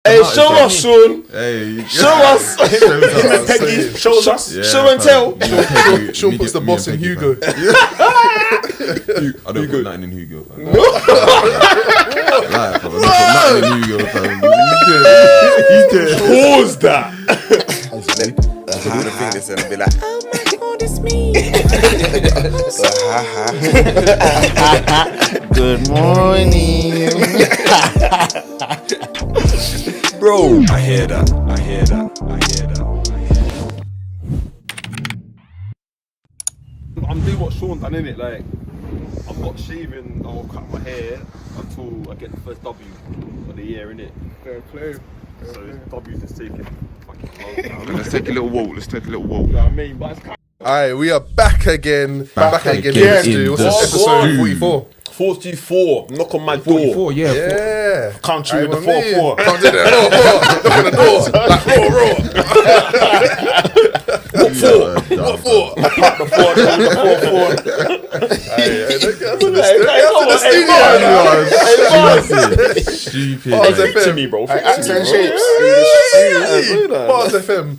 Hey, show us, Sean. Hey, show us. Him and Peggy shows us. Yeah, show and tell. Sean puts the boss in Hugo. I don't put nothing in Hugo. Fam. I don't put nothing in Hugo, fam. Pause that. So do the thing this and be like, oh my god, it's me. Good morning. Bro, I hear that. I'm doing what Sean done, innit? Like, I'm not shaving or cut my hair until I get the first W of the year, innit? Fair play. So W's just taking fucking long. Let's take a little walk. You know what I mean? But it's kind Alright, we are back again. Back again. What's the episode 44? 44. Knock on my door. 44, yeah. Yeah. Country with the 4-4. Come to the door. Knock on the door. Like raw. What for? I packed the 4 down the 4-4. Stupid. Bars Speak to FM. me, bro. Accent shapes. Bars FM.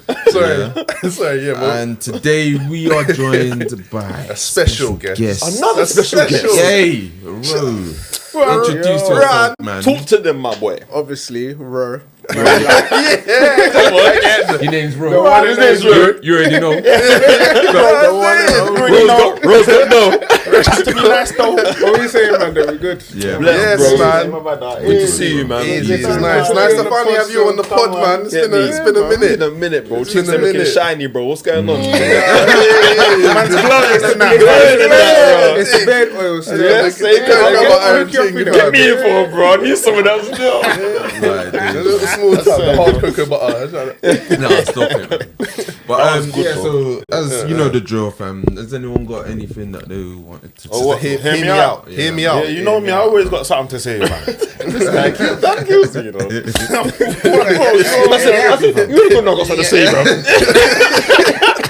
Sorry, yeah, bro. And today we are joined by A special guest. Another special guest. Hey, Ro. Introduce yourself, man. Talk to them, my boy. Obviously, Ro. Your name's Ro. His name's Ro. You already know. Rose got no. Chat to me nice though. What are you saying, man? That we good? Yeah. Yes, bro. man. Good to see you, man. Easy. It's nice to finally have you on the pod, man. It's been a minute. It's been a minute, bro. Cheeks are looking shiny, bro. What's going on? Man's glowing tonight. It's bed oil. Get me in for, bro. I need some of that still. A little small tub, the hard cocoa butter. Nah, stop it, man. But so as you know the drill, fam. Has anyone got anything that they wanted to say? Hear me out. Hear me out. Yeah, you know me, I always got something to say, man. That kills me, you know. You ain't got something to say, bro.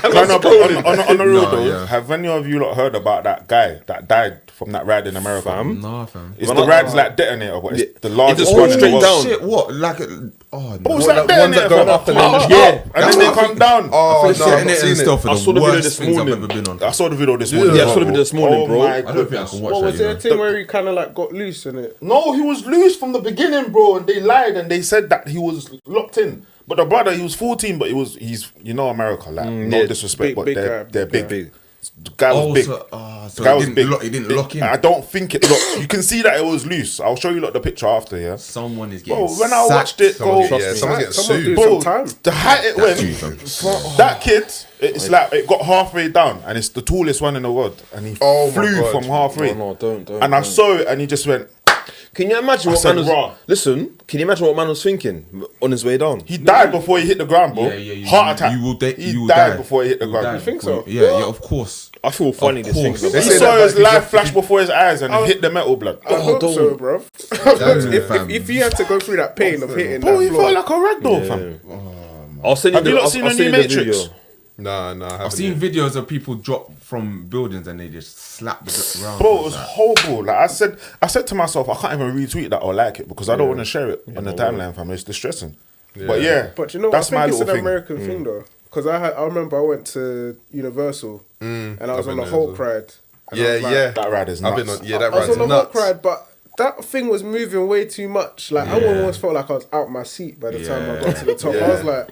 On the real though, have any of you lot heard about that guy that died from that ride in America? Nah, fam. It's the ride's like detonator, but it's the largest one in the world. Down. Shit, what? Like, It's like ones that go up and then and then they come down. Oh, no, I've not seen seen it. it. I saw the video this morning. I've ever been on. I saw the video this morning. Yeah, I saw the video this morning, bro. I don't think I can watch What that. was there a thing where he kind of like got loose in it? No, he was loose from the beginning, bro, and they lied and they said that he was locked in. But the brother, he was 14, but he's you know America, like no disrespect, but they're big. The guy was big. So the guy was he big. didn't lock in. I don't think it. Look, you can see that it was loose. I'll show you the picture after. Yeah. Someone is getting. Bro, when I watched it, Someone's getting sued. bro, the height it went. That kid, it's like it got halfway down, and it's the tallest one in the world, and he flew from halfway. No, don't. And I saw it, and he just went. Can you imagine what man was... Listen, can you imagine what man was thinking on his way down? He died before he hit the ground, bro. Heart attack. You will died die before he hit the ground. You think so? Yeah, of course. I feel funny this thing. He saw his life flash before his eyes and hit the metal, blood. I hope so, bro. If you had to go through that pain of hitting Bro, that he floor. felt like a ragdoll, fam. I'll send you Have you not seen the new Matrix? Nah, I haven't. I've seen videos of people drop from buildings and they just slap the ground. Bro, it was horrible. Like I said to myself, I can't even retweet that or like it because I don't want to share it on the timeline, fam. It's distressing. But But you know, that's I my think it's little an thing. American thing though. Because I remember I went to Universal and I was on the Hulk ride. And I was like, That ride is nuts. I that was ride's on the nuts. Hulk ride, but that thing was moving way too much. Like I almost felt like I was out my seat by the time I got to the top. I was like,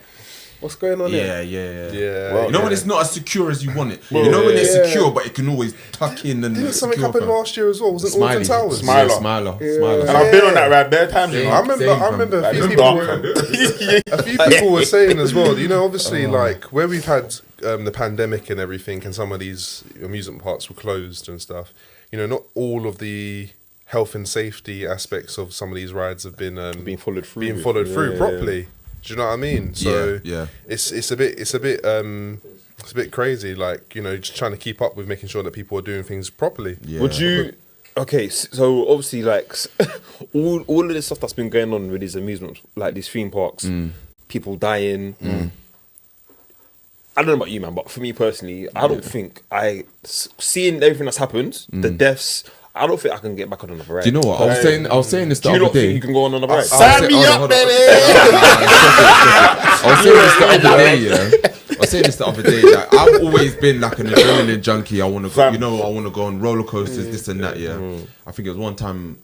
what's going on here? Yeah. Well, You know when it's not as secure as you want it. You know when it's secure, but it can always tuck in and. Didn't something secure, happen fam. last year as well? Was it Alton Towers? Smiler. And I've been on that ride bare times, you know. I remember a few people were saying as well, you know, obviously like where we've had the pandemic and everything and some of these amusement parks were closed and stuff, you know, not all of the health and safety aspects of some of these rides have been Being followed through. properly. Do you know what I mean? So Yeah. it's a bit crazy, like, you know, just trying to keep up with making sure that people are doing things properly. Yeah. Would you... Okay, so obviously, like, all of this stuff that's been going on with these amusements, like these theme parks, people dying. I don't know about you, man, but for me personally, I don't think seeing everything that's happened, the deaths, I don't think I can get back on another ride. Do you know what? I was saying this the Do you other not think day. you can go on another ride? Sign me up, baby. I was saying this the other day, yeah. I was saying this the other day. Like, I've always been like an adrenaline junkie. I want to go, I want to go on roller coasters, this and that, yeah. I think it was one time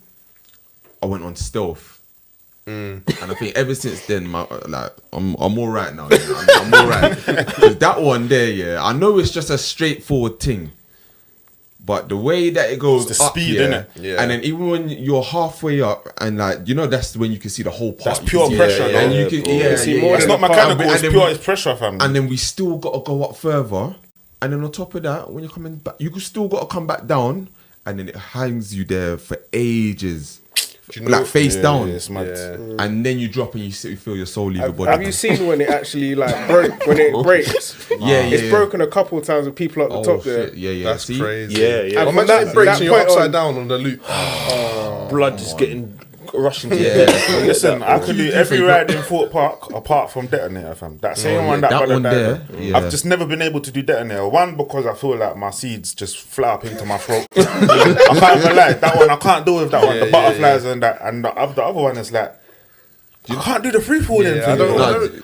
I went on Stealth. And I think ever since then, I'm all right now. Yeah. I'm all right. 'Cause that one there, yeah, I know it's just a straightforward thing, but the way that it goes, it's the up, speed, yeah, innit? Yeah. And then even when you're halfway up, and like that's when you can see the whole park. That's You pure can see- pressure, yeah, though. and you can see more. It's not mechanical, it's then pure, it's pressure, fam. And then we still got to go up further, and then on top of that, when you're coming back, you still got to come back down, and then it hangs you there for ages. Like face down, it's mad. and then you drop and you feel your soul leave your body. Have you seen when it actually like broke? When it breaks, it's broken a couple of times with people at the top there. Shit. Yeah, That's see? crazy. Yeah. And Imagine from it breaks that and you're point upside on- down on the loop. Blood just getting rushing to your head. Listen, I could do every ride in Fort Park apart from Detonator, fam. That same one, that brother one died there, on. yeah. I've just never been able to do Detonator. One, because I feel like my seeds just fly up into my throat. I can't even lie. That one, I can't do with that one. The butterflies and that. And the other one is like, you can't do the free falling Yeah, thing.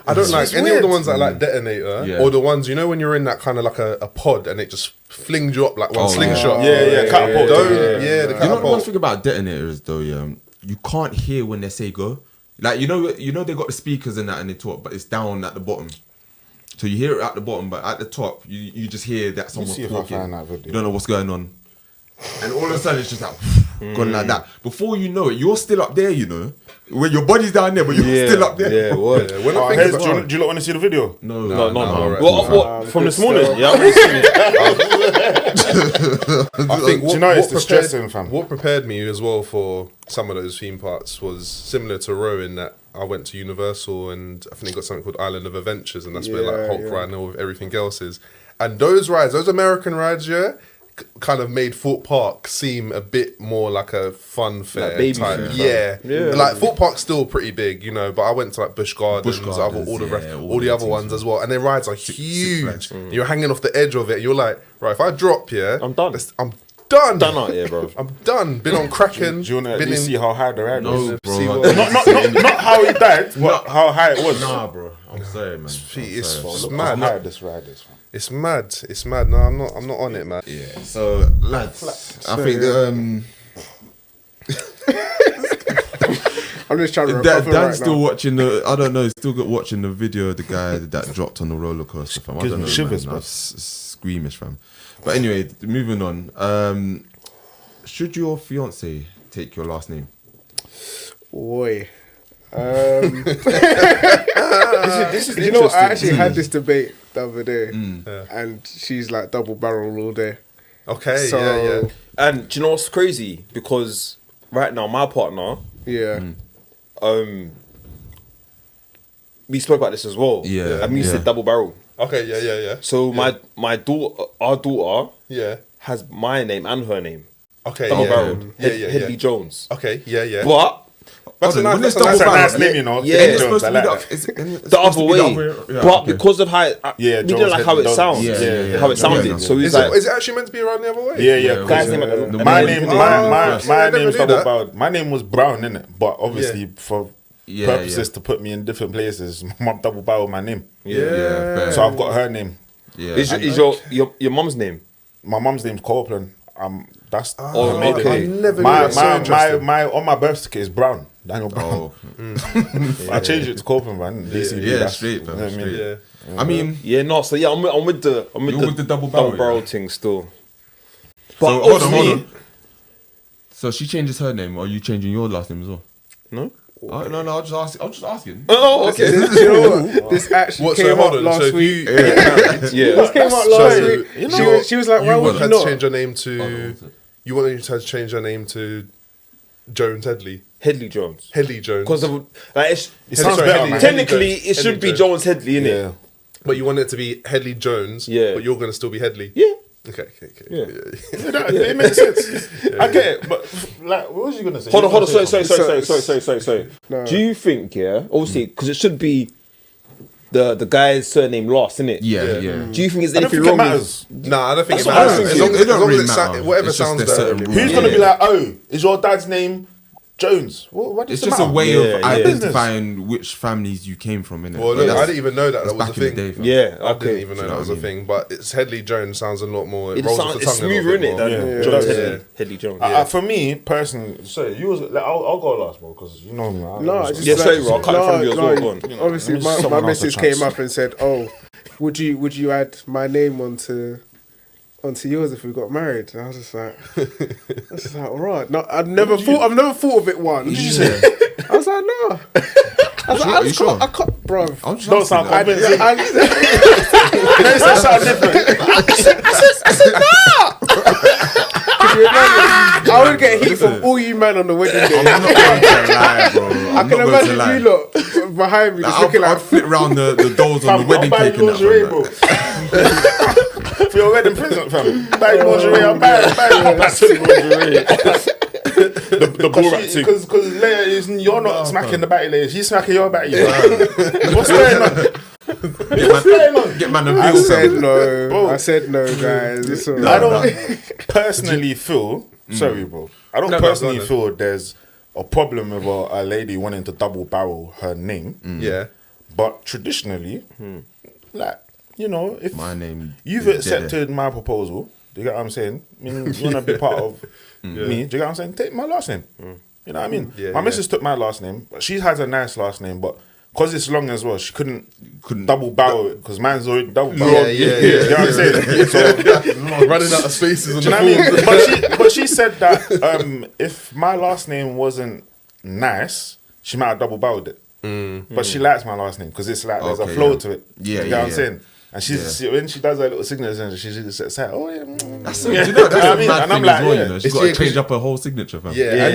I don't like It's any of the weird. ones that like Detonator Yeah. or the ones, you know, when you're in that kind of like a pod and it just flings you up like one slingshot. Catapult. Don't, the Do you know the one catapult. thing about detonators though? Yeah, you can't hear when they say go. Like you know they got the speakers and that and they talk, but it's down at the bottom. So you hear it at the bottom, but at the top you just hear that someone's see if I talking. find that video. You don't know what's going on, and all of a sudden it's just like going like that. Before you know it, you're still up there. You know, when your body's down there, but you're still up there. Yeah, what? Yeah, when I think Here's, about do you lot want to see the video? No. alright. What from this morning? Yeah, I think Do you know it's distressing, fam? What prepared me as well for some of those theme parks was similar to Row in that I went to Universal and I think they got something called Island of Adventures and that's where like Hulk ride and all of everything else is. And those rides, those American rides, kind of made Fort Park seem a bit more like a fun fair Like baby type. fair. Yeah. Like Fort Park's still pretty big, you know, but I went to like Busch Gardens, Gardens, all the yeah, other ones as well. And their rides are huge. You're hanging off the edge of it. You're like, right, if I drop here, I'm done. I'm done. done out here, bro. I'm done. Been on Kraken. Do you want to at been least see how high the ride was? No, See bro. what- Not how he died, but how high it was. Nah, bro. I'm sorry, man. It's Look mad. how high this ride is, fam. It's mad. It's mad. No, I'm not on it, man. Yeah. So lads, I think I'm just trying to recover Dan's right still now. watching the. I don't know. He's still got watching the video of the guy that dropped on the roller coaster, fam. I Gives don't me know, shivers, man. bro. That's squeamish, fam. But anyway, moving on. Should your fiance take your last name? Boy. This is You know, I actually interesting. had this debate the other day, and she's like double barrel all day. Okay. So yeah. And do you know what's crazy? Because right now, my partner, yeah. we spoke about this as well. Yeah, And we yeah. said double barrel. Okay. Yeah. So my daughter, our daughter, Yeah. has my name and her name. Okay. Double yeah. barreled. Yeah. Headley Jones. Okay. Yeah. But That's a nice. That's That's a double nice barrel. name, you know. Yeah. Headley It's Jones, supposed to I be like that. the other way. Yeah, But okay. because of how we Jones didn't like how it Jones. sounds. Yeah. How it sounded. Yeah. So he's Is like, it actually meant to be around the other way? Yeah. guy's Cause name. my and- name, and- my I never name's knew double that. barreled. My name was Brown, innit? But obviously for Yeah, purposes to put me in different places, my double barreled my name. Yeah, fair. So I've got her name. Yeah. Is your mum's name? My mum's name's Copeland. That's Oh, her maiden okay. name. I never knew My that. So interesting. on my birth certificate is Brown. Daniel Brown. Oh, I changed it to Copeland, man. DCB, yeah, that's- straight, you man, know what I mean? straight. Yeah. I mean, Yeah, no. So yeah, I'm with the You're with the double barrel, yeah. thing still. so But hold obviously, on. So she changes her name, or are you changing your last name as well? no. No, I'm just asking. Oh, okay. This, you know what? This actually What? So came hold up on. last So if week. you Yeah. This came up last week. She was like, "Why you would you had to not?" change your name to. You wanted to change your name to Jones Headley. Headley Jones. Headley Jones. Because of like, It sounds Sorry, better, Headley man. technically Jones. it should Headley be Jones. Jones Headley, innit? Yeah. But you want it to be Headley Jones. Yeah. But you're going to still be Headley. Yeah. Okay. Yeah. It makes sense. I get it, but like, what was you gonna say? Hold on. Sorry. No. Do you think, yeah, obviously, because it should be the guy's surname last, innit? Yeah. Do you think there's I don't anything think it wrong matters. Nah, I don't think it what I matters. was As long thinking. as, It don't really it matter. whatever It's just sounds there's better. certain Who's gonna be like, oh, is your dad's name Jones? What It's does it just a matter? way Yeah, of yeah. identifying which families you came from, innit? Well, But look, that's- I didn't even know that that's was a back in the thing. day, fam. Yeah, I didn't okay. even know Do you that know was what a I thing, but it's Headley Jones sounds a lot more. It It rolls sounds, off the it's tongue a little smoother, bit innit? more. Than Yeah. Jones Yeah. Headley Jones. For me personally, sorry, you was. Like, I'll go last, bro, because you know me. No, I just Yeah, like, sorry, bro, I cut in front of you as well, go on. Obviously, Let me my someone else a missus chance. came up and said, "Oh, would you add my name onto yours if we got married?" And I was just like, all right. No, I've never thought of it once. Did you say? I was like, no. I was like, Are you sure? I can't, bro. I'm just Don't asking sound that. convincing. I Sound different. Could you imagine? I would get heat from all you men on the wedding day. I'm not going to lie, bro. I'm I not can going to imagine lie. you lot behind me just looking I'll like flip around the dolls on the wedding Buy cake and that. lingerie, fam, bro. like. For your wedding present, fam. Buy lingerie, I'm buying lingerie. The ball rat thing. Because later, you're not smacking the batty later. She's smacking your batty. What's going on? Get man a I view, said fam. no. Bro. I said no, guys. It's all I right. don't personally feel. Sorry, bro. I don't No, personally go on feel there's a problem with a lady wanting to double barrel her name. Yeah. But traditionally, like, you know, if My name you've is accepted my proposal, do you get what I'm saying? I mean, you want to be part of me, do you get what I'm saying? Take my last name. You know what I mean? Yeah, My missus took my last name, but she has a nice last name, but because it's long as well, she couldn't double barrel it because mine's already double barrel. Yeah. You know what I'm saying? So, Running out of spaces on do you the know what I form. mean? But she said that if my last name wasn't nice, she might have double barreled it. But she likes my last name because it's like there's a Okay, flow yeah. to it. Yeah, Do you get yeah, what I'm yeah. saying? And when she does her little signature, she's just like, oh yeah. That's do you know, that's I a mean, mad and thing I'm like, as well, yeah. you know. She's It's got to yeah, 'cause change up her whole signature, fam. Yeah,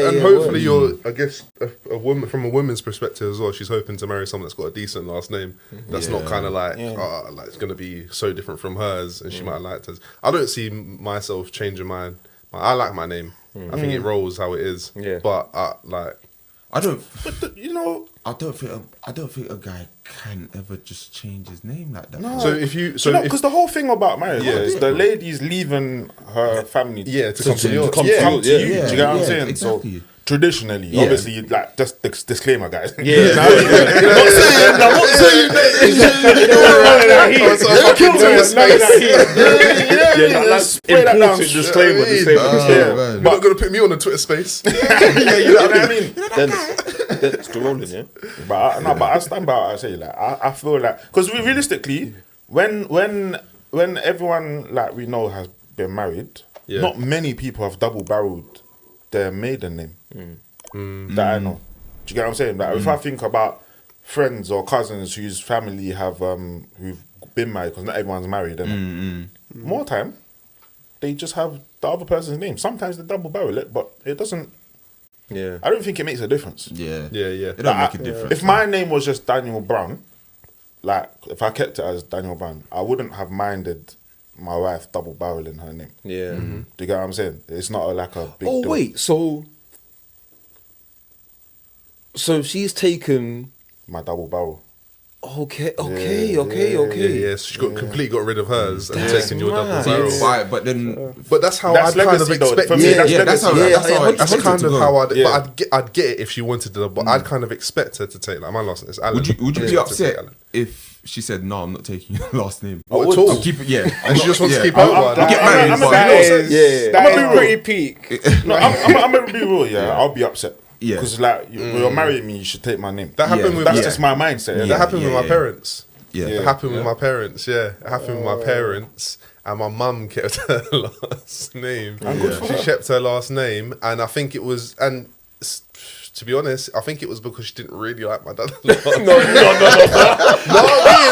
and hopefully yeah. you're, I guess, a woman from a woman's perspective as well. She's hoping to marry someone that's got a decent last name. That's not kind of like, like it's gonna be so different from hers, and she might have liked hers. I don't see myself changing mine. I like my name. I think it rolls how it is. Yeah. But I don't You know, I don't think a guy can ever just change his name like that. so if you because the whole thing about marriage Yeah. is the lady's leaving her family to come to yours. come Yeah. to you. yeah, Do you get what I'm yeah, saying? exactly. So traditionally, obviously, like just disclaimer, guys. Yeah. You know what I mean? I'm not saying let's spray that down. Disclaimer. You're not gonna put me on a Twitter space. You know what I mean? Then still rolling, yeah. But I stand by what I say. Like I feel like because realistically, when everyone like we know has been married, not many people have double barreled their maiden name that I know. Do you get what I'm saying? Like if I think about friends or cousins whose family have who've been married, because not everyone's married, and more time they just have the other person's name. Sometimes they double barrel it, but it doesn't. Yeah. I don't think it makes a difference. Yeah. It don't make a difference. If my name was just Daniel Brown, like if I kept it as Daniel Brown, I wouldn't have minded my wife double barreling her name. Yeah. Do you get what I'm saying? It's not like a big Oh deal. wait, so she's taken. My double barrel. Okay. Yeah, so she completely got rid of hers and taken your double mad. barrel. Why? But then But that's how That's I'd kind of legacy, though. expect. For me, Yeah, that's that's legacy. how that's kind of how I'd. Yeah. But I'd get it if she wanted to, but I'd kind of expect her to take like my last name is Alan. would you I'd be expect her to take upset Alan. if she said no? I'm not taking your last name. What, at all? I'll keep it. Yeah, And she just wants to keep I'm- over. I'll get married. I'm but a- you know, That I'ma be is real. pretty peak. No, I'm gonna be real. Yeah, I'll be upset. Yeah. Because like you're marrying me, you should take my name. That happened with That's my, just my mindset. that happened with yeah, my yeah. parents. Yeah. It happened with my parents. Yeah, it happened with my parents, and my mum kept her last name. She kept her last name, and I think it was to be honest, I think it was because she didn't really like my dad. No,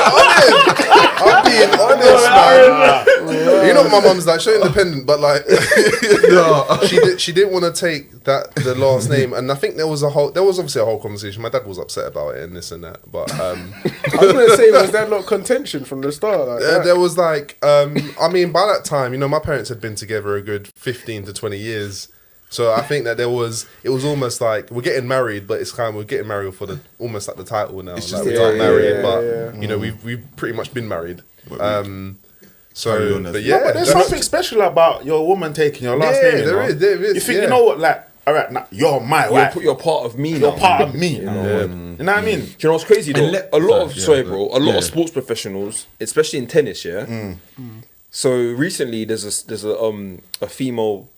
I'm being honest, man. You know what my mum's like, she's independent, but like, she didn't want to take the last name, and I think there was obviously a whole conversation. My dad was upset about it and this and that, but I was gonna say, was there not contention from the start? Like that? there was like, I mean, by that time, you know, my parents had been together a good 15 to 20 years. So I think that it was almost like we're getting married, but it's kind of we're getting married for the almost like the title now. It's Like just- we are married, yeah, but yeah. you know we've pretty much been married. Carry on as- But yeah, But there's that's- something special about your woman taking your last Yeah, name. there is, You think, yeah. you know what, like, all right, now, you're my wife. You're part of me You're now. part of me. You know what I mean? Do you know what's crazy though? A lot of a lot yeah. of sports professionals, especially in tennis, So recently, there's a female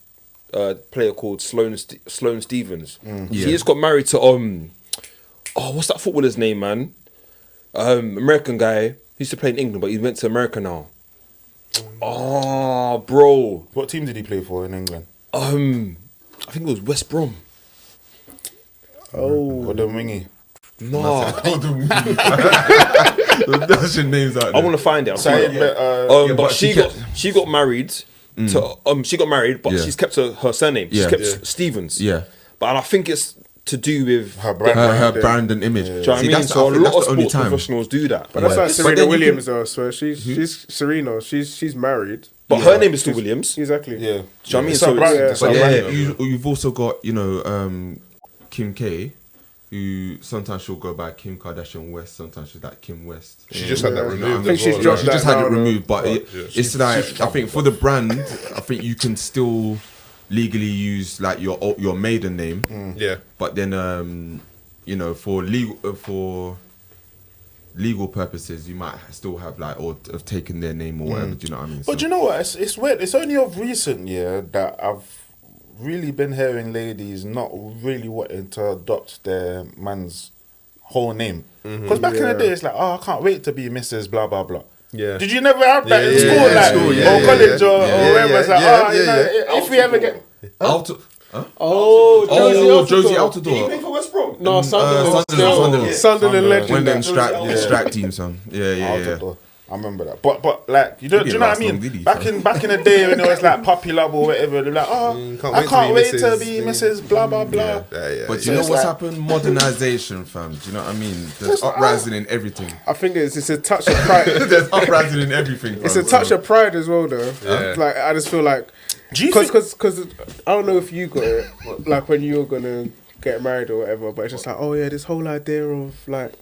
player called Sloane Stevens. Yeah. She just got married to what's that footballer's name, man? American guy. He used to play in England, but he went to America now. Oh, bro. What team did he play for in England? I think it was West Brom. Or the wingy? No, That's your names out I there. want to find it. I'll Say find it, it. but, But but she got married to she got married, but Yeah. she's kept her surname. She's Yeah. kept Stevens. Yeah. But I think it's to do with her brand. Her brand and image. Do you know what I mean? that's- So I a think lot that's of the only sports time. professionals do that. But that's like But Serena then you Williams though. So she's Serena. She's married. But her name is still Williams. Exactly. Yeah. Do you know what I mean? It's So her brand. yeah. It's her But yeah, brand. you've also got, Kim K, who sometimes she'll go by Kim Kardashian West, sometimes she's like Kim West. She just had that removed. I think as she's well. dropped She that just had now, it though. removed, but it's like I think for the brand, I think you can still legally use like your maiden name, Yeah. but then for legal purposes, you might still have like or have taken their name or whatever. Do you know what I mean? But you know what? It's weird. It's only of recent year that I've really been hearing ladies not really wanting to adopt their man's whole name. Because back in the day, it's like, I can't wait to be Mrs. Blah blah blah. Yeah. Did you never have that Yeah, in yeah, school, yeah, like, school, yeah, or yeah, college, yeah. or Yeah, wherever? It's like, yeah. if we ever get Josie Altidore. For West Brom? No, Sunderland. Sunderland. Sunderland legend. When them that. strike team son. Yeah. I remember that, but like do you know what I last long, mean? did he, Back in the day when it was like puppy love or whatever, they're like, I can't wait to be Mrs. Blah blah blah. But So you know it's what's like- happened? Modernization, fam. Do you know what I mean? There's uprising in everything. I think it's a touch of pride. There's uprising in everything. It's a touch of pride as well, though. Yeah. Like I just feel like Do you think? because I don't know if you got it like when you're gonna get married or whatever, but it's just like, oh yeah, this whole idea of like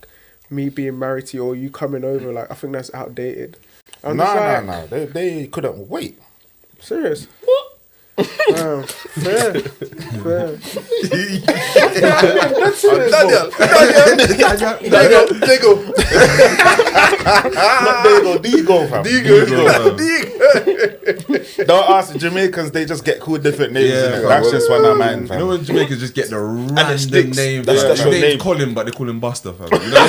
me being married to you or you coming over, like I think that's outdated. I'm just like, No. They couldn't wait. serious. What? Fair. Daniel. Not Digo, fam. Don't ask the Jamaicans, they just get cool different names. Yeah, innit? fam. That's just one of mine, You know fam. when Jamaicans just get the random sticks. name. That's His your name's name. Colin, but they call him Buster, fam. You know?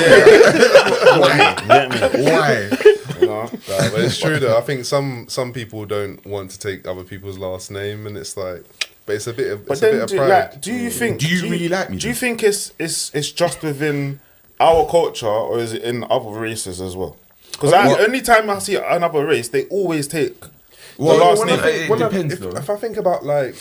Get me? Why? You know? But it's true though. I think some people don't want to take other people's last name, and it's like, but it's a bit of But it's a bit then, of pride. do you think? Do you really like me, Do you then? think it's just within our culture, or is it in other races as well? Because any time I see another race, they always take the last when name. It depends, though. if I think about like,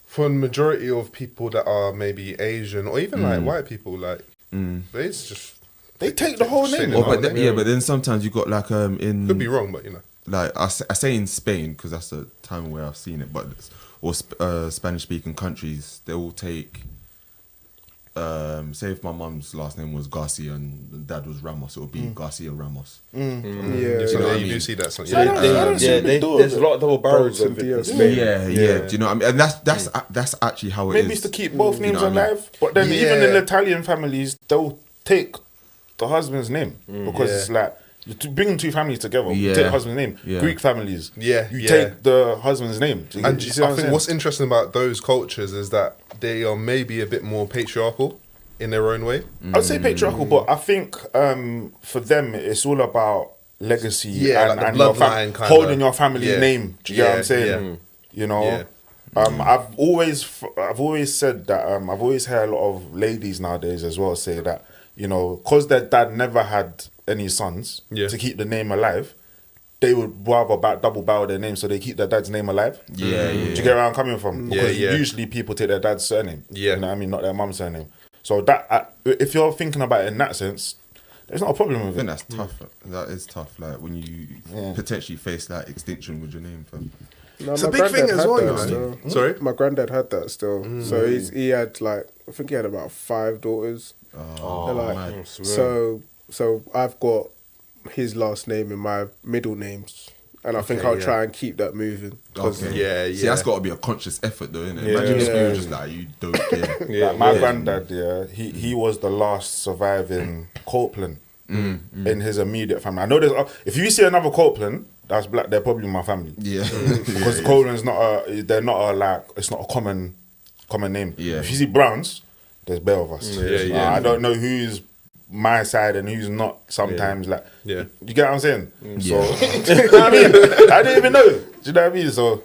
for the majority of people that are maybe Asian or even like white people, like they just They take the whole name. Oh, But then sometimes you got like in could be wrong, but you know. like I say in Spain because that's the time where I've seen it, but Spanish speaking countries they will take. Say if my mum's last name was Garcia and dad was Ramos, it would be Garcia Ramos. Yeah. You know what I You do mean? see that. Something. I don't see a big deal There's with a lot of double barrels Boats of and it in deals. Spain. Yeah. Do you know what I mean? And that's actually how it Maybe is. it's to keep both names know what I mean? alive. But then even Yeah. in Italian families, they'll take the husband's name because it's like you're bringing two families together. You take the husband's name. Yeah. Greek families, Yeah, you yeah. take the husband's name. Do you And see what I I'm think saying? what's interesting about those cultures is that they are maybe a bit more patriarchal in their own way. I would say patriarchal, but I think for them it's all about legacy Yeah, and, like the and your bloodline kinda. holding your family Yeah. name. Do you get what Yeah, I'm saying? yeah. You know, Yeah. I've always said that I've always heard a lot of ladies nowadays as well say that, you know, because their dad never had any sons to keep the name alive, they would rather double barrel their name so they keep their dad's name alive. Yeah. Do you get where I'm coming from? Yeah, Because yeah. usually people take their dad's surname. Yeah. You know what I mean? Not their mum's surname. So that if you're thinking about it in that sense, there's not a problem I with think it. that's tough. That is tough. Like when you potentially face like extinction with your name, fam. No, It's my a big thing granddad as had well, that you know. still. Sorry? My granddad had that still. So he had like, I think he had about 5 daughters. Oh, They're like, mad. so I've got his last name and my middle names, and I think I'll try and keep that moving. 'Cause- Okay. Yeah, See, that's got to be a conscious effort, though, isn't it? Imagine if you were just like, you don't care. Like my granddad, he was the last surviving Copeland in his immediate family. I know there's if you see another Copeland that's black, they're probably my family. Yeah. Because Copeland's they're not a like, it's not a common name. Yeah. If you see Browns, there's bare of us. I don't know who's my side and who's not. Sometimes like, you get what I'm saying? So, do you know what I mean? I didn't even know. Do you know what I mean? So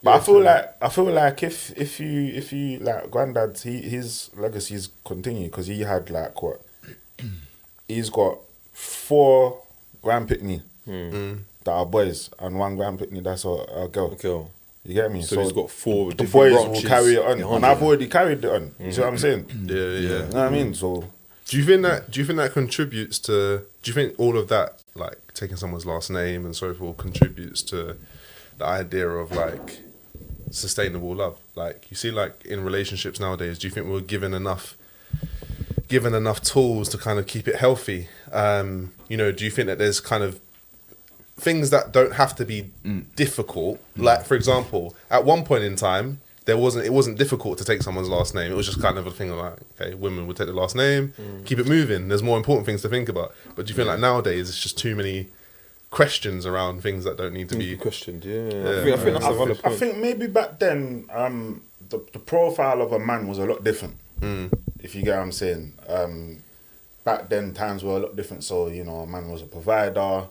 But I feel like if you like granddad, his legacy's continue because he had like what? He's got 4 grand pickney that are boys and 1 grand pickney that's a girl. You get me? So he's got 4 the different boys branches will carry it on, and behind I've him. already carried it on. You see what I'm saying? Yeah. You know what I mean? So Do you think that contributes to? Do you think all of that, like taking someone's last name and so forth, contributes to the idea of like sustainable love? Like you see, like in relationships nowadays, do you think we're given enough tools to kind of keep it healthy? You know, do you think that there's kind of things that don't have to be difficult? Like for example, at one point in time, it wasn't difficult to take someone's last name. It was just kind of a thing of like, okay, women would take the last name, keep it moving. There's more important things to think about. But do you feel like nowadays it's just too many questions around things that don't need to be questioned? Yeah. I think that's a valid I point. think maybe back then, the profile of a man was a lot different. If you get what I'm saying. Back then, times were a lot different. So you know, a man was a provider.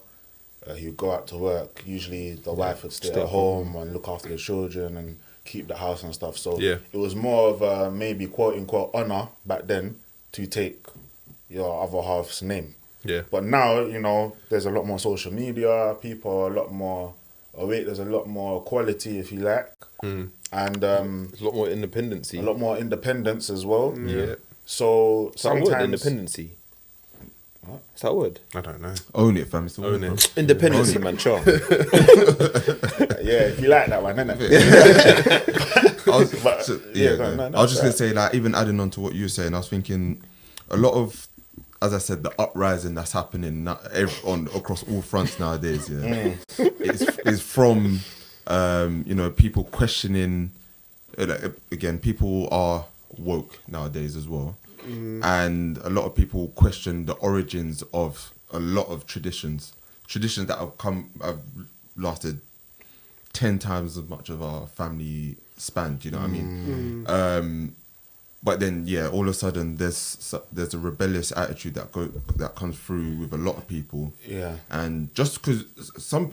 He would go out to work. Usually, the wife would stay at home and look after the children and keep the house and stuff. So it was more of a maybe quote unquote honor back then to take your other half's name. Yeah. But now, you know, there's a lot more social media. People are a lot more awake. There's a lot more quality, if you like, and There's a lot more independency. a lot more independence as well. Yeah. So Is that a word, sometimes independency? Is that a word? I don't know. Own it, fam. It's the Own word, it. bro. Independency, man, sure. yeah, if you like that one, innit? I was, But, yeah, no, no. no, I was just no. gonna say, like, even adding on to what you were saying, I was thinking a lot of, as I said, the uprising that's happening across all fronts nowadays. Yeah, is from you know, people questioning. Like, again, people are woke nowadays as well, and a lot of people question the origins of a lot of traditions that have lasted 10 times as much of our family span. Do you know what I mean? But then, yeah, all of a sudden there's a rebellious attitude that comes through with a lot of people. Yeah. And just because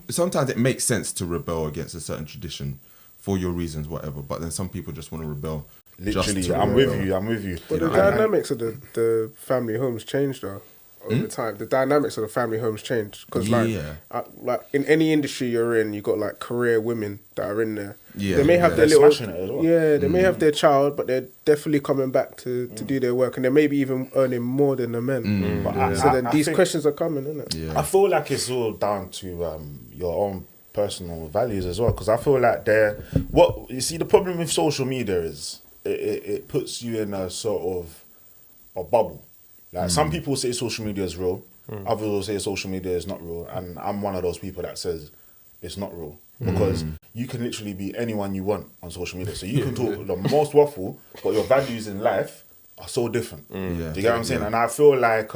sometimes it makes sense to rebel against a certain tradition for your reasons, whatever. But then some people just want to rebel. Literally, just to I'm rebel. with you. But the dynamics of the family homes change though over time. The dynamics of the family homes change because like in any industry you're in, you got like career women that are in there. Yeah, they may have their They're little smashing it as well. they may have their child, but they're definitely coming back to do their work, and they may be even earning more than the men. But So then I these think- questions are coming, isn't it? Yeah. I feel like it's all down to your own personal values as well. Because I feel like what you see, the problem with social media is it puts you in a sort of a bubble. Like some people say social media is real, others will say social media is not real, and I'm one of those people that says it's not real because you can literally be anyone you want on social media. So you can talk the most waffle, but your values in life are so different. Yeah. Do you get what I'm saying? And I feel like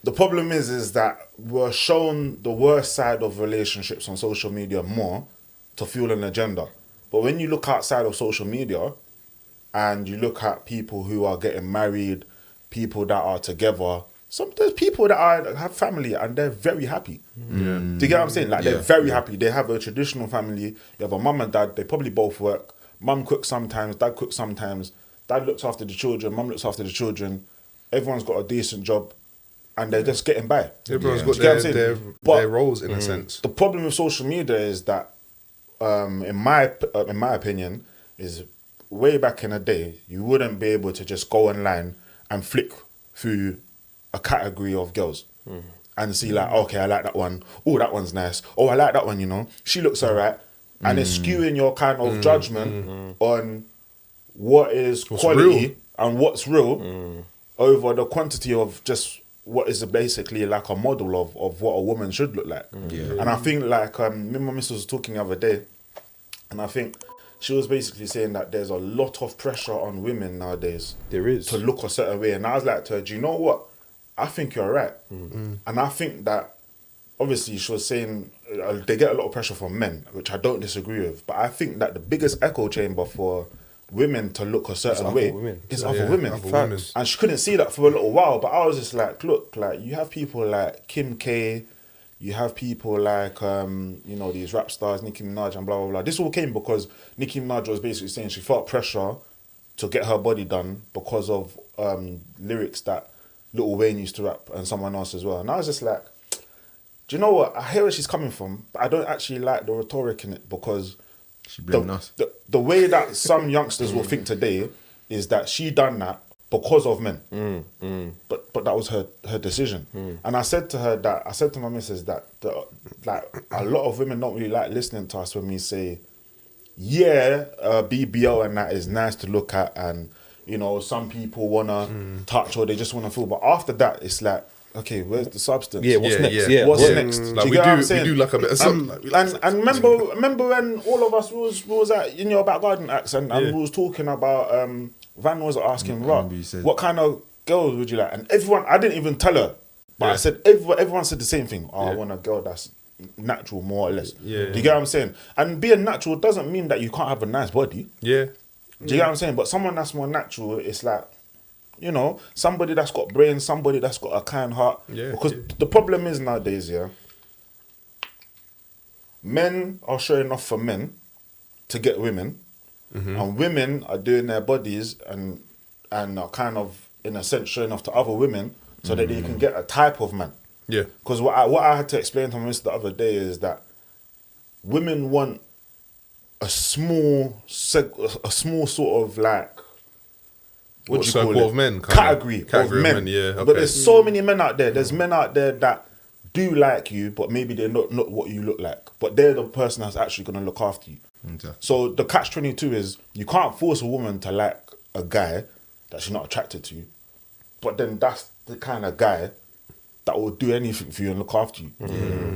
the problem is that we're shown the worst side of relationships on social media more to fuel an agenda. But when you look outside of social media and you look at people who are getting married, people that are together, there's people that have family and they're very happy. Do you get what I'm saying? Like they're very happy. They have a traditional family. You have a mum and dad. They probably both work. Mum cooks sometimes. Dad cooks sometimes. Dad looks after the children. Mum looks after the children. Everyone's got a decent job, and they're just getting by. Everyone's Do got you get what I'm saying? But their roles in a sense. the problem with social media is that, in my opinion, is way back in the day, you wouldn't be able to just go online and flick through a category of girls. and see like, okay, I like that one. Oh, that one's nice. Oh, I like that one. You know, she looks alright, and it's skewing your kind of judgment on what is quality real. and what's real over the quantity of just what is basically like a model of what a woman should look like. And I think like me and my missus was talking the other day, and I think she was basically saying that there's a lot of pressure on women nowadays. There is. To look a certain way. And I was like to her, do you know what? I think you're right. And I think that, obviously she was saying they get a lot of pressure from men, which I don't disagree with. But I think that the biggest echo chamber for women to look a certain way is other women. Other women. And she couldn't see that for a little while. But I was just like, look, like you have people like Kim K, you have people like, you know, these rap stars, Nicki Minaj and blah, blah, blah. This all came because Nicki Minaj was basically saying she felt pressure to get her body done because of lyrics that Lil Wayne used to rap and someone else as well. And I was just like, do you know what? I hear where she's coming from, but I don't actually like the rhetoric in it because the way that some youngsters will think today is that she done that because of men. But that was her decision. And I said to her that, I said to my missus that like a lot of women don't really like listening to us when we say, yeah, BBL and that is nice to look at, and you know, some people wanna touch or they just wanna feel, but after that it's like, okay, where's the substance? Yeah, what's next? Yeah. What's next? Like Do we you get what I'm do saying? like a bit of something. And remember when all of us was at in your back garden acts and we was talking about Van was asking Rob, what kind of girls would you like? And everyone, I didn't even tell her, but I said everyone said the same thing. Oh, I want a girl that's natural, more or less. Do you get what I'm saying? And being natural doesn't mean that you can't have a nice body. Do you get what I'm saying? But someone that's more natural, it's like, you know, somebody that's got brains, somebody that's got a kind heart. Because the problem is nowadays, men are showing off for men to get women, and women are doing their bodies and are kind of, in a sense, showing off to other women so that they can get a type of man. Because what I had to explain to my mister the other day is that women want a small sort of like, what do you call it? Of men, category of men. Okay. But there's so many men out there. There's men out there that do like you, but maybe they're not what you look like. But they're the person that's actually going to look after you. So the catch-22 is you can't force a woman to like a guy that she's not attracted to, but then that's the kind of guy that will do anything for you and look after you. Do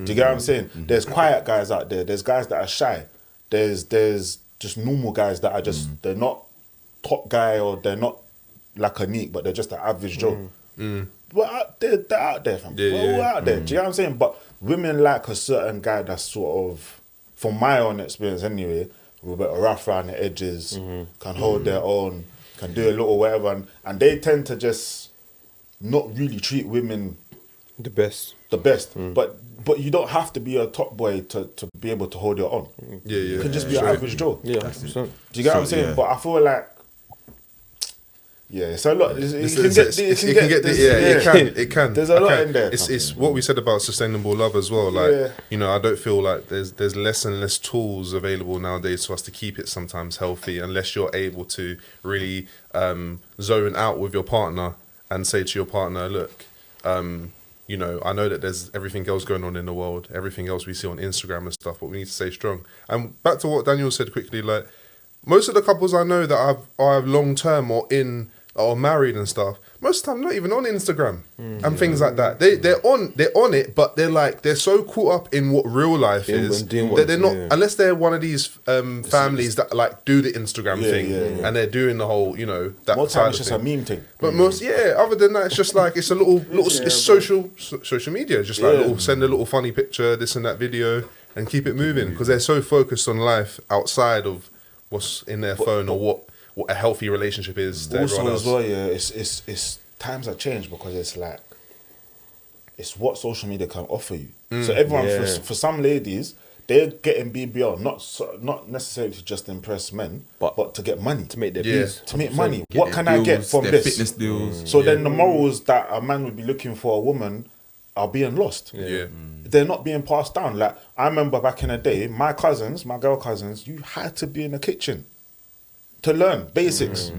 you get what I'm saying? There's quiet guys out there. There's guys that are shy. There's just normal guys that are just, they're not top guy or they're not like a neat, but they're just an average Joe. But they're out there, fam. We're out there. Do you know what I'm saying? But women like a certain guy that's sort of, from my own experience anyway, with a bit of rough around the edges, can hold their own, can do a little whatever, and they tend to just not really treat women the best. But you don't have to be a top boy to be able to hold your own. You can just be an average Joe. Yeah, 100%. Do you get what I'm saying? But I feel like, so look, it can. There's a lot in there. It's what we said about sustainable love as well. Like, you know, I don't feel like there's less and less tools available nowadays for us to keep it sometimes healthy, unless you're able to really zone out with your partner and say to your partner, look, you know, I know that there's everything else going on in the world, everything else we see on Instagram and stuff, but we need to stay strong. And back to what Daniel said quickly, like, most of the couples I know that are long term or married and stuff, most of the time not even on Instagram and things like that. They're on it, but they're so caught up in what real life is that they're not, unless they're one of these families that like do the Instagram thing and they're doing the whole, you know, that most time it's just a meme thing. But most, other than that, it's just like, it's a little it's social media, just like send a little funny picture, this and that video, and keep it moving, because they're so focused on life outside of what's in their phone or what a healthy relationship is to everyone else. As well, it's times have changed, because it's like, it's what social media can offer you. So everyone, for some ladies, they're getting BBL not necessarily to just impress men, but to get money, to make their peace, to make money. What can I get from this? Fitness deals. So then the morals that a man would be looking for a woman are being lost. They're not being passed down. Like, I remember back in the day, my girl cousins, you had to be in the kitchen to learn basics.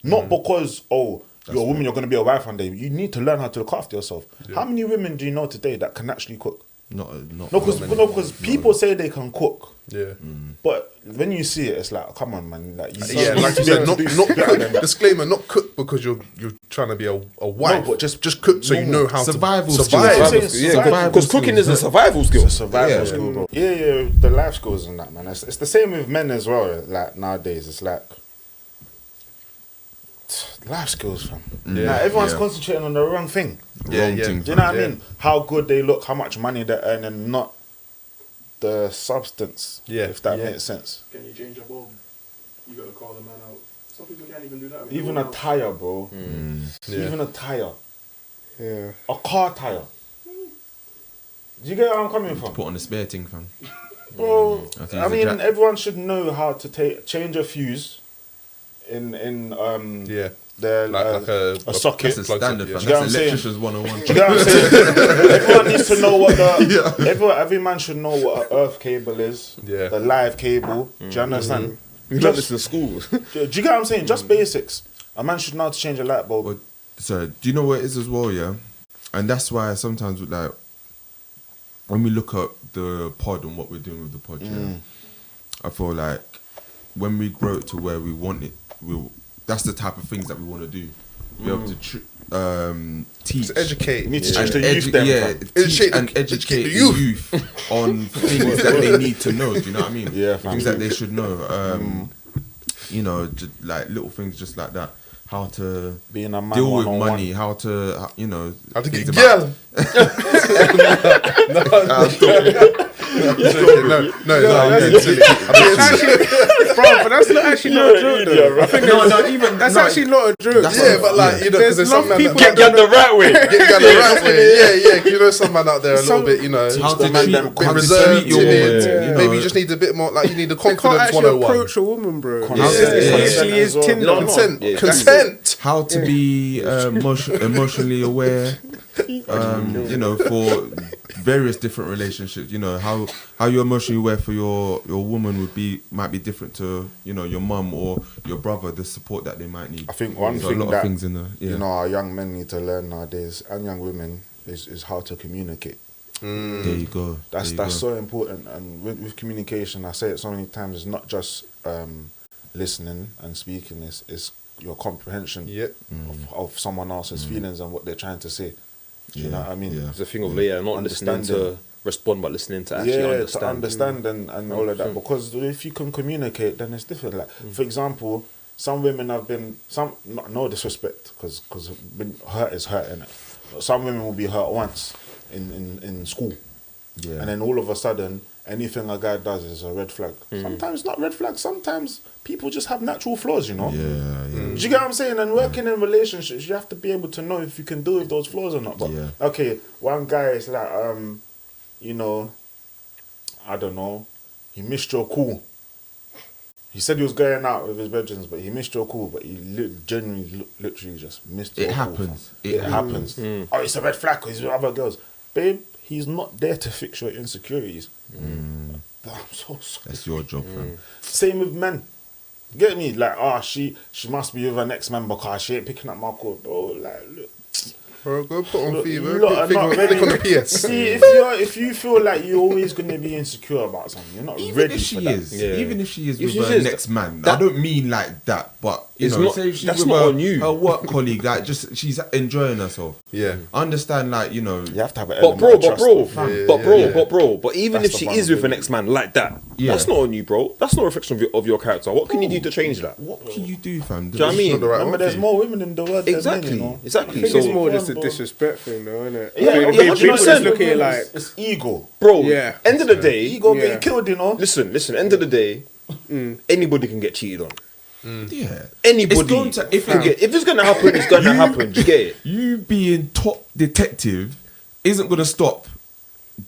Not because, you're a woman, you're going to be a wife one day. You need to learn how to look after yourself. How many women do you know today that can actually cook? Not No, because people say they can cook. Yeah. But when you see it, it's like, come on, man. Like, you Yeah, like you said, not cook. Disclaimer: not cook because you're trying to be a wife. No, but just cook so you know how survival to skills. survive. Yeah, because cooking is a survival skill. It's a survival skill, bro. Yeah, the life skills and that, man. It's the same with men as well. Like nowadays, it's like life skills, fam. Like, everyone's concentrating on the wrong thing. Yeah, Wrong yeah. thing, Do you know what I mean? How good they look, how much money they earn, and not the substance. Yeah, if that yeah. makes sense. Can you change your bulb? You gotta call the man out. Some people can't even do that. Even a tire, bro. Even a tire. Yeah. A car tire. Do you get where I'm coming from? Put on the spare thing, fam. Bro, Have to I use a mean, jack. everyone should know how to change a fuse in Yeah. the Like a socket. That's a standard, Yeah. fam. Do you know what I'm That's saying? electrician's 101. Do you get what I'm saying? Everyone needs to know what the every man should know what an earth cable is. Yeah. The live cable. Do you understand? We learned this in school. Do you get what I'm saying? Just basics. A man should know how to change a light bulb. But, so, do you know what it is as well, yeah? And that's why sometimes, like, when we look at the pod and what we're doing with the pod, yeah, I feel like when we grow to where we want it, that's the type of things that we want to do. Be able to teach, To educate. You need to and teach the youth them. fam. educate the youth on things that they need to know. Do you know what I mean? Yeah, fam. things that they should know. You know, just like little things, just like that. How to Being a man deal with one-on-one. money, how to, you know, How to things get about- girl. Bro, but that's not actually not a joke, though. I think that's actually not a joke. Yeah, but like, you know, because there's There's some enough men people that get the right way. get the right way. Yeah, yeah. You know, some man out there a little bit, you know, How to bit treat- how to reserved, treat your timid. woman, you know. Maybe you just need a bit more, like you need the Can't confidence actually 101. approach a woman, bro. Yeah. She is Yeah. Tinder. Consent, Yeah, consent. how to be emotionally aware, you know, for various different relationships. You know, how you're emotionally aware for your woman might be different to, you know, your mum or your brother, the support that they might need. I think one There's thing a lot that of things in the you know our young men need to learn nowadays, and young women, is how to communicate. there you go. That's There you go. so important. And with communication, I say it so many times. It's not just listening and speaking. It's your comprehension Yep. of someone else's feelings and what they're trying to say. Do you know what I mean? yeah. It's a thing of not listening to Understanding. respond, but listening to actually Yeah, understand. to understand and all of that. Because if you can communicate, then it's different. Like, for example, some women have been no disrespect, because hurt is hurt, innit? But some women will be hurt once in school, Yeah. and then all of a sudden, anything a guy does is a red flag. Sometimes not red flag. Sometimes people just have natural flaws, you know. Yeah. Do you get what I'm saying? And working in relationships, you have to be able to know if you can deal with those flaws or not. But Yeah. okay, one guy is like, you know, I don't know, he missed your call. He said he was going out with his bedrooms, but he missed your call. But he genuinely, literally just missed your It call. happens. fam. It happens. Oh, it's a red flag because he's with other girls. Babe, he's not there to fix your insecurities. But I'm so sorry. That's your job, fam. Same with men. Get me? Like, she must be with her next man because she ain't picking up my call. Bro, like, look. Bro, go put on Look, fever. you lot are not ready. Click on the PS. See, if you feel like you're always gonna be insecure about something, you're not Even ready if for she that. is, Yeah. even if she is If with she her is, next man, that- I don't mean like that, but you It's know, not- say if she's that's with not her, on you. her work colleague, like just she's enjoying herself. Yeah. I understand, like, you know, You have to have an But element bro, of but trust. bro, Yeah, but bro, yeah. but bro, but even That's if the she is with an vulnerability. ex-man like that, Yeah. that's not on you, bro. That's not a reflection of your character. What can you do to change that? what can you do, fam? Do you know what I mean? Not the right Remember, one there's for you. more women in the world than men, Exactly, you know? exactly. I think So, it's more just a Bro. disrespect thing, though, isn't it? Yeah, People yeah, just 100%. look at it like, It's ego. bro, Yeah. end of the day, Ego Yeah. get you killed, you know? listen, end of the day, anybody can get cheated on. Yeah, Anybody. It's going to- if if it's gonna happen, it's gonna happen. Do you get it? you being top detective isn't gonna stop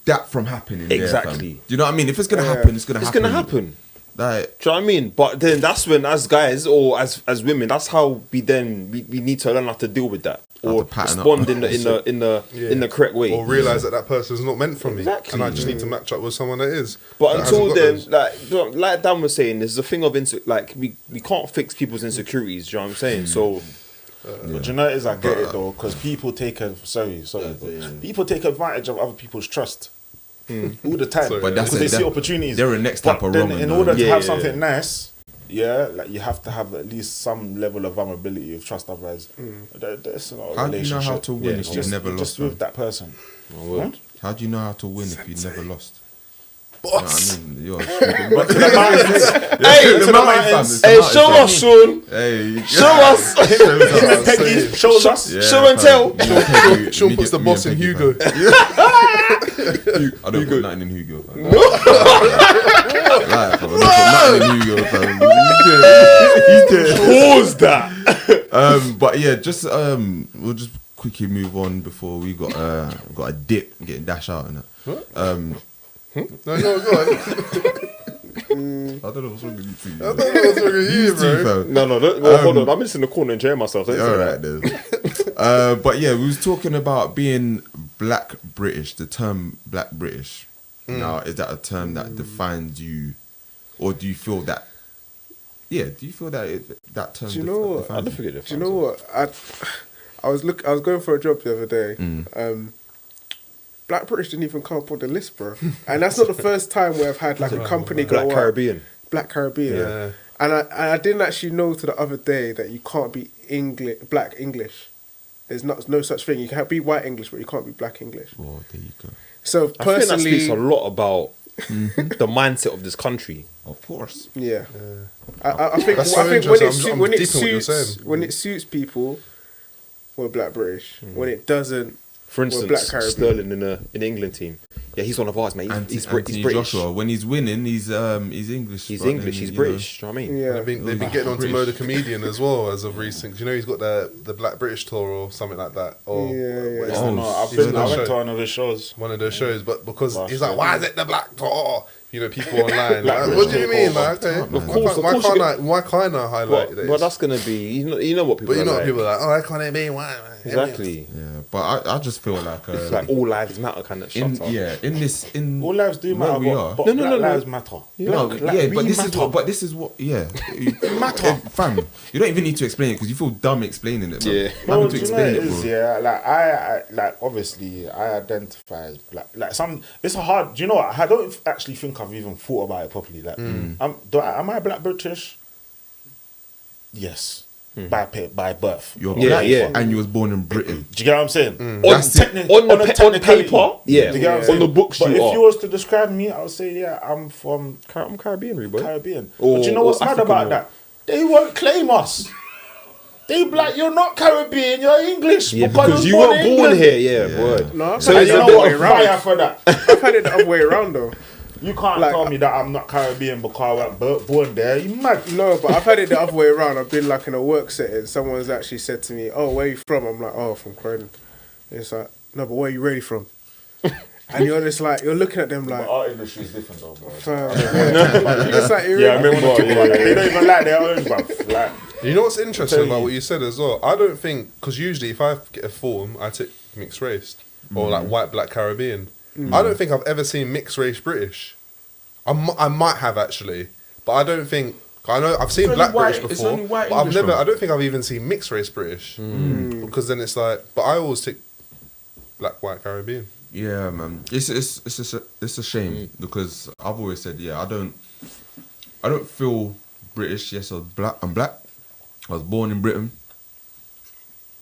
that from happening. there, Exactly. fam. Do you know what I mean? If it's gonna happen, it's gonna It's happen. gonna happen. Like, Do you know what I mean? But then that's when, as guys or as women, that's how we need to learn how to deal with that How or to pattern respond up. in the correct way. Or realise that person's not meant for me. Exactly. And I just need to match up with someone that is. But that until hasn't got then, those. like Dan was saying, there's a thing of like we can't fix people's insecurities. Do you know what I'm saying? So But you know it is, I get it though, because people take people take advantage of other people's trust all the time. Sorry. But that's because they it, see opportunities. they're a next type of then Roman, in though. order to Yeah, have yeah, something nice, like you have to have at least some level of vulnerability of trust. Otherwise, that's not a How do you know how relationship. to win if you've never You're lost? just with that person. How do you know how to win if you've never lost? Boss. You know what I mean? But to the mountains, Hey, The mountains, hey, fam, show us, Sean. Hey, Show us. Peggy shows us. Yeah, Show and fam. tell. Sean puts the boss in Hugo. I don't put nothing in Hugo. Fam. Like, fam, I don't put nothing in Hugo. Fam. Pause that. But yeah, just we'll just quickly move on before we got a dip getting dashed out and that. No, go on. I don't know what's wrong with you two. I don't know what's wrong with you, bro. No, hold on. I'm just in the corner enjoying myself. Don't say All that. right, then. But yeah, we was talking about being Black British. The term Black British. Now, is that a term that defines you, or do you feel that? Yeah, do you feel that that term? Do you know what? defines I don't you? think it defines Do you know what? I was going for a job the other day. Black British didn't even come up on the list, bro. And that's not the first time where I've had like a company go Black up. Caribbean. Black Caribbean. Yeah. And I didn't actually know to the other day that you can't be Black English. There's no such thing. You can be white English, but you can't be Black English. Oh, there you go. So I think that personally, speaks a lot about the mindset of this country. Of course. yeah. I think That's so when it interesting. I'm when it deep in what you're suits saying. when it suits people, we're Black British. When it doesn't, For Black instance, Caribbean. Sterling in the England team. Yeah, he's one of ours, mate. He's Anthony British. Joshua, when he's winning, he's English. He's but English. then, He's you British. Do you know what I mean? yeah. They've been getting on to Mo the Comedian as well as of recent. You know, he's got the Black British tour or something like that. Or Yeah. what is Oh, it? No, He's on I that went to show. one of his shows. One of those shows, but because Last he's like, year. why is it the Black tour? You know, people online. Black Like, British what do you tour. mean? Like, okay, Of course why can't I highlight this? But that's gonna be. You know what people. But you know are what like. people are like, oh, why can't it be? Why? Exactly. Yeah, but I just feel like It's like all lives matter kind of in shut up. in All lives do where matter, we are. but No, Black no. lives matter. No, Black yeah, we but matter. this is what matter, fam. You don't even need to explain it because you feel dumb explaining it. Bro. Yeah. No, Having do to you know explain it it, is, bro. yeah. Like I like obviously I identify as black. Like some, it's a hard. Do you know what? I don't actually think I've even thought about it properly. Like, am I Black British? Yes, by birth. You're Yeah, black, yeah. and you was born in Britain. Do you get what I'm saying? That's it. On technicality. paper, yeah. Do you get what I'm On saying? the books, but you if are. you was to describe me, I would say, yeah, I'm from I'm Caribbean, boy. Caribbean. Or- but you know what's or mad African about or- that? They won't claim us. They be like, you're not Caribbean, you're English. Yeah, because because was you weren't in born England. here, yeah, word. No, I've So had And it you the know other way what? Fire around. for that. I've had it the other way around though. You can't Like- tell me that I'm not Caribbean because I wasn't born there. You mad? No, but I've had it the other way around. I've been like in a work setting. Someone's actually said to me, "Oh, where you from?" I'm like, "Oh, from Croydon." It's like, "No, but where you really from?" And you're just like, you're looking at them like, Our industry is different though, bro. fam, yeah. It's like, Yeah, I remember. They don't even like their own, bruv. Like, You know what's interesting Tell about you. what you said as well? I don't think, because usually if I get a form, I take mixed race or like white, black, Caribbean. I don't think I've ever seen mixed race British. I might have actually, but I don't think. I know I've seen It's black only white- British it's before, only white but I've English, never. bro. I don't think I've even seen mixed race British because then it's like. But I always take black, white, Caribbean. Yeah, man. It's a shame because I've always said, yeah, I don't feel British. Yes, I'm black. I was born in Britain.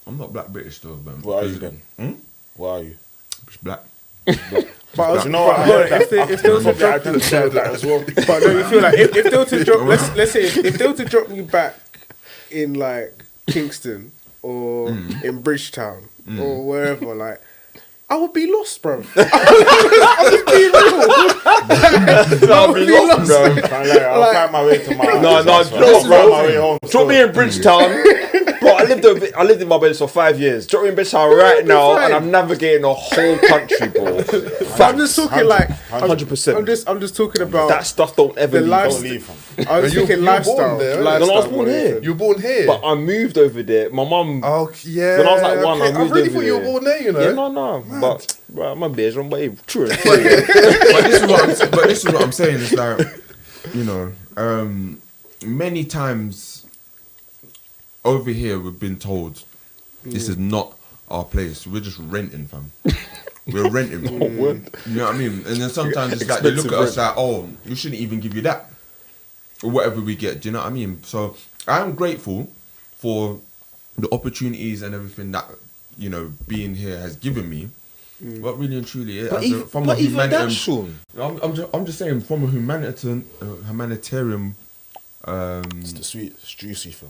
I'm not black British though, man. what are you then? What are you? Just black. But I was, You know what? I heard that. if there was a Probably drop, identify with that as well. but no, you feel like if they were to drop, let's say if they were to drop me back in like Kingston or in Bridgetown or wherever, like. I would be lost, bro. I'm just being real. I would be lost. I'll find my way to my No, house, no, man. I'll bro. find my way home. Drop me in Bridgetown. Bro, I lived in Barbados for 5 years. Drop me in Bridgetown right now, fine. and I'm navigating a whole country, bro. I'm just talking like 100%. I'm just talking about That stuff don't ever the leave. life. Don't leave, fam. I was You- thinking you were born lifestyle. there, No, right? I was Lifestyle born more here. than You were born here. But I moved over there. My mum. Oh yeah. When I was like one, I okay. moved really over thought you were there. born there. You know. Yeah, no. But bro, my beer's wrong, but true. But this is what I'm saying. It's like, you know, many times over here we've been told This is not our place. We're just renting, fam. We're renting. You know what I mean? And then sometimes it's like they look at us like, oh, we shouldn't even give you that. Or whatever we get. Do you know what I mean? So I'm grateful for the opportunities and everything that, you know, being here has given me. But really and truly, from a humanitarian, I'm just saying, from a humanitarian, It's the sweet, it's juicy, fam.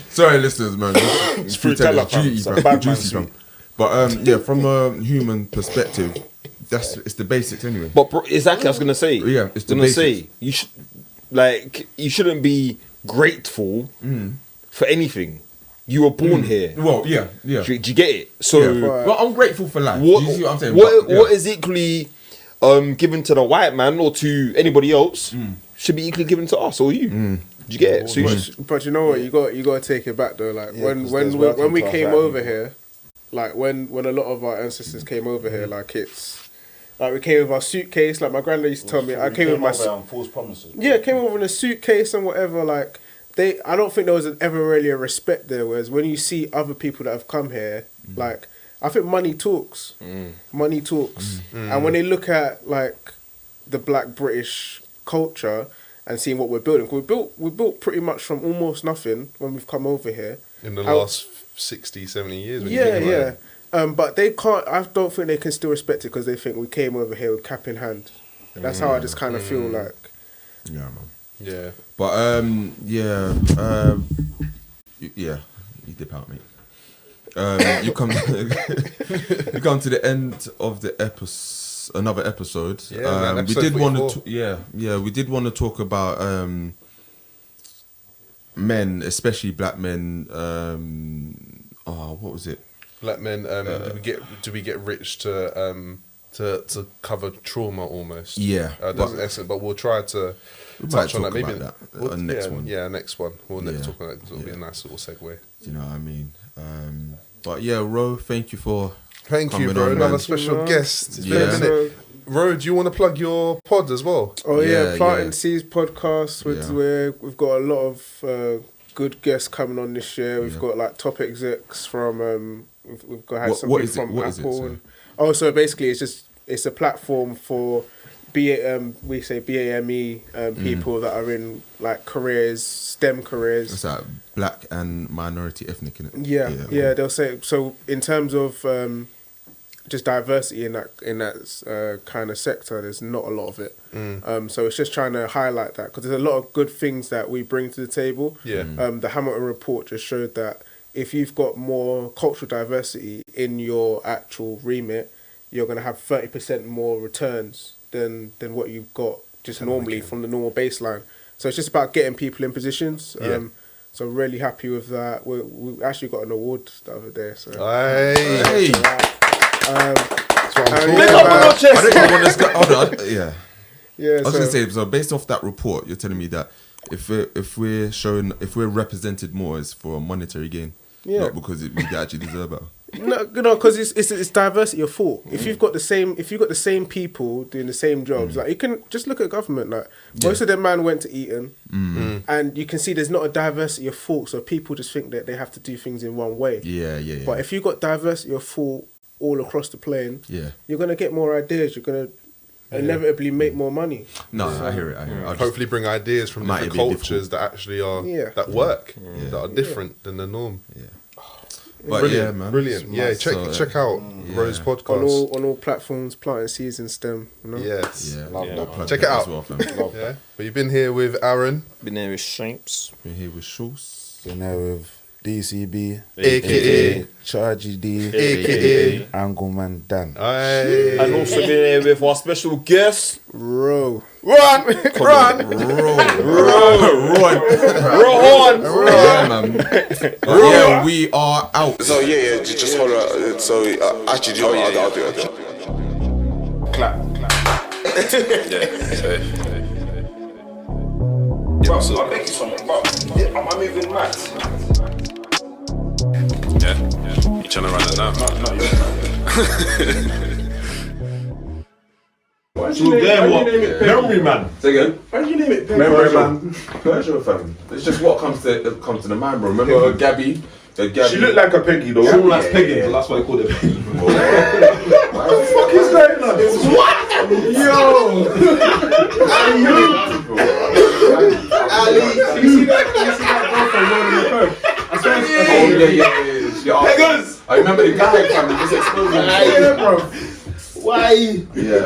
Sorry, listeners, man. It's Frutella, fam. It's a bad man sweet. But yeah, from a human perspective, it's the basics anyway. But bro, exactly, I was gonna say. Yeah, it's the gonna basics. say you shouldn't be grateful for anything. You were born here. Well, yeah. Do you get it? So, Well, I'm grateful for life. what, Do you see what I'm saying? what is equally given to the white man or to anybody else should be equally given to us or you. Do you get it? So But you know what? You got to take it back though. Like when we came over here, like when a lot of our ancestors came over here, like it's like we came with our suitcase. Like my granddad used to tell me, I came with my false promises. yeah, came over in a suitcase and whatever. Like I don't think there was ever really a respect there. Whereas when you see other people that have come here, like I think money talks. Money talks. And when they look at like the Black British culture and seeing what we're building, we built pretty much from almost nothing when we've come over here. In the last 60, 70 years. When Yeah. But they can't. I don't think they can still respect it because they think we came over here with cap in hand. That's how I just kind of feel like. Yeah, man. Yeah. But you dip out, mate. You come to the end of the another episode. Yeah, man, we episode did want 44. to we did want to talk about men, especially black men. What was it? Black men, do we get rich to cover trauma almost? Yeah, but we'll try to touch on that. Maybe that next one. Yeah, next one. We'll talk on that because it'll be a nice little segue. Do you know what I mean? But yeah, Ro, thank you for Thank you, coming bro. on, Another man. special guest. It's been Yeah. a minute. Ro, do you want to plug your pod as well? Oh yeah, Yeah, Planting yeah. Seeds podcast. Where we've got a lot of good guests coming on this year. We've got like top execs from. We've got had some what people is it? from What is it, Apple. sorry? So basically, it's a platform for we say BAME people that are in like careers, STEM careers. It's like black and minority ethnic, innit? Yeah. They'll say so in terms of just diversity in that kind of sector. There's not a lot of it. So it's just trying to highlight that because there's a lot of good things that we bring to the table. Yeah. The Hamilton report just showed that if you've got more cultural diversity in your actual remit, you're going to have 30% more returns than what you've got just normally from the normal baseline. So it's just about getting people in positions. So really happy with that. We actually got an award the other day. So Hey. That's what I'm talking yeah, about. I don't even want to hold on. Yeah. yeah. I was gonna say, so based off that report, you're telling me that if we're represented more, it's for a monetary gain, not because we actually deserve better. No, because it's diversity of thought. If you've got the same people doing the same jobs, like you can just look at government. Like most of them man went to Eton, and you can see there's not a diversity of thought. So people just think that they have to do things in one way. Yeah. But if you've got diversity of thought all across the plane, you're gonna get more ideas. You're gonna inevitably make more money. No, I hear it. Hopefully bring ideas from Might different be cultures that actually are Yeah. that work, that are different than the norm. But Brilliant, yeah, man. brilliant. Yeah, check out Rose podcast. On all platforms, Planting Seeds and STEM. You know? Yes. Yeah, that. Check it out. As well, fam. Yeah. But you've been here with Aaron, been there with Shapes. We're here with Schultz. Been there with DCB, aka Chargy D, aka Angleman Dan. And also been there with our special guest, Ro. Ron. Yeah, man. But yeah, we are out. So just hold on. So actually, do I'll do it. Clap. I'll make you something, but am I moving mad? Yeah. You trying to run it now? No, Memory man. Say again. Why did you name it? Memory man. Persia fam. It's just what comes to the mind, bro. Remember Gabby? She looked like a Peggy though. Sean likes Peggy, so that's why they called it Peggy. What the fuck is going on? What? Ali, can you see that girlfriend rolling the phone? Yeah. I remember the guy fam. Just exploded. Yeah, bro. Why? Yeah.